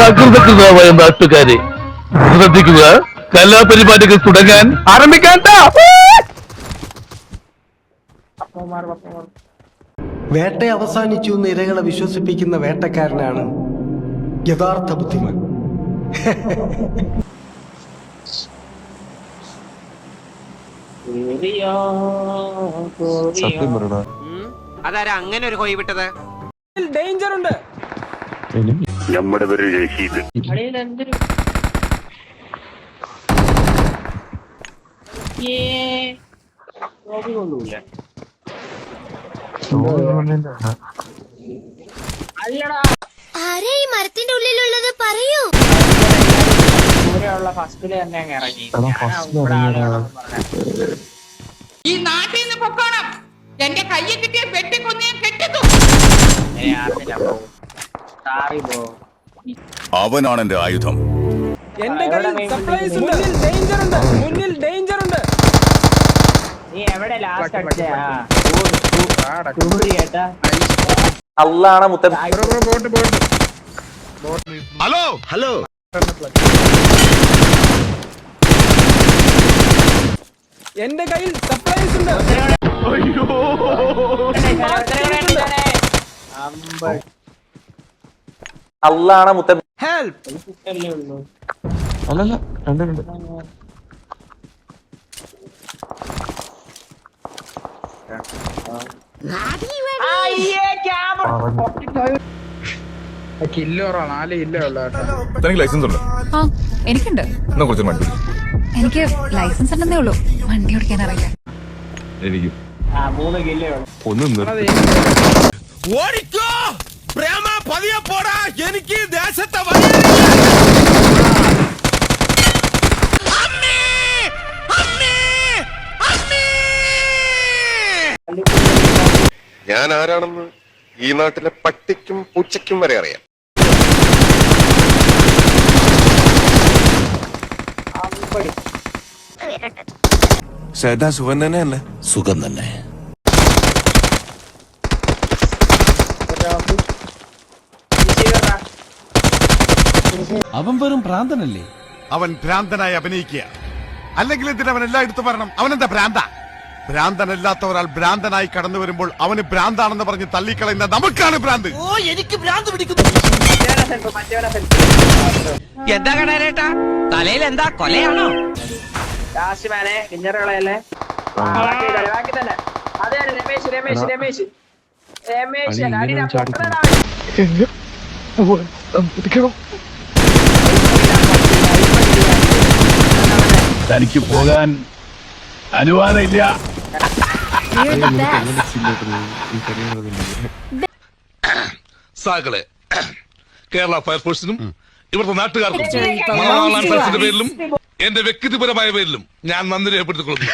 സകൃതകൃതമായ നാട്ടുകാരെ ശ്രദ്ധിക്കുക, കലാപരിപാടികൾ തുടങ്ങാൻ ആരംഭിക്കാൻ. വേട്ട അവസാനിച്ചു എന്ന് ഇരകളെ വിശ്വസിപ്പിക്കുന്ന വേട്ടക്കാരനാണ് യഥാർത്ഥ ബുദ്ധിമാൻ. അതാരാ അങ്ങനെ ഒരു കോഴി വിട്ടത്? ഡേഞ്ചർ ഉണ്ട്. നമ്മുടെ പേര് രഷീദ്. ആരെ ഈ മരത്തിന്റെ ഉള്ളിലുള്ളത് പറയൂ. ഫസ്റ്റില് തന്നെ അങ്ങ് ഇറങ്ങി. ഈ നാട്ടിൽ നിന്ന് പൊക്കോണം. എന്റെ കയ്യിൽ കിട്ടിയ വെട്ടിക്കൊന്നേ കെട്ടിത്തു. അവനാണ് എന്റെ ആയുധം. എന്റെ കയ്യിൽ സർപ്രൈസ് ഉണ്ട്. ഡേഞ്ചർ ഉണ്ട്. മുന്നിൽ ഡേഞ്ചർ ഉണ്ട്. നീ എവിടെ ലാസ്റ്റ് അടിച്ചാ? അള്ളാണ് മുത്തൻ. ഹലോ ഹലോ, എന്റെ കയ്യിൽ സർപ്രൈസ് ഉണ്ട്. അള്ളാണ് മുത്തൻ. ഹെൽപ്പ്. അല്ലല്ല, രണ്ടുണ്ട്. തനിക്ക് ലൈസൻസ് ഉണ്ടോ? ആ, എനിക്കുണ്ട്. എന്നാ കുറച്ച് വണ്ടി എനിക്ക് ലൈസൻസ് ഉണ്ടെന്നേ ഉള്ളൂ, വണ്ടി ഓടിക്കാൻ അറിയില്ല. എനിക്ക് 3 കിലോ ഒന്നും ഓടിക്കോ പ്രേമ, പതിയെ പോടാ, എനിക്ക് ദേശത്തെ ഞാൻ ആരാണെന്ന് ഈ നാട്ടിലെ പട്ടിക്കും പൂച്ചയ്ക്കും വരെ അറിയാം. ചേട്ടാ സുഖം തന്നെയല്ലേ? സുഖം തന്നെ. അവൻ വെറും ഭ്രാന്തനല്ലേ? അവൻ ഭ്രാന്തനായി അഭിനയിക്കുക. അല്ലെങ്കിൽ എന്തിനാ അവൻ എല്ലായിടത്തും പറയണം അവനെന്താ ഭ്രാന്ത? ഭ്രാന്തനല്ലാത്ത ഒരാൾ ഭ്രാന്തനായി കടന്നു വരുമ്പോൾ അവന് ഭ്രാന്താണെന്ന് പറഞ്ഞ് തള്ളിക്കളയുന്ന നമുക്കാണ് ഭ്രാന്ത്. ഓ, എനിക്ക് ഭ്രാന്ത് പിടിക്കുന്നു. എന്താ കടയിലേട്ടാ, തലയിൽ എന്താ കൊലയാണോ? രാശിമാനെ കിഞ്ഞറുകളല്ലേ ബാക്കി തന്നെ. അതെ രമേശ് രമേശ് രമേശ് രമേശ് തനിക്ക് പോകാൻ അനുവാദമില്ല. സാകളെ കേരള ഫയർഫോഴ്സിനും ഇവിടുത്തെ നാട്ടുകാർക്കും പേരിലും എന്റെ വ്യക്തിപരമായ പേരിലും ഞാൻ നന്ദി രേഖപ്പെടുത്തിക്കൊള്ളുന്നു.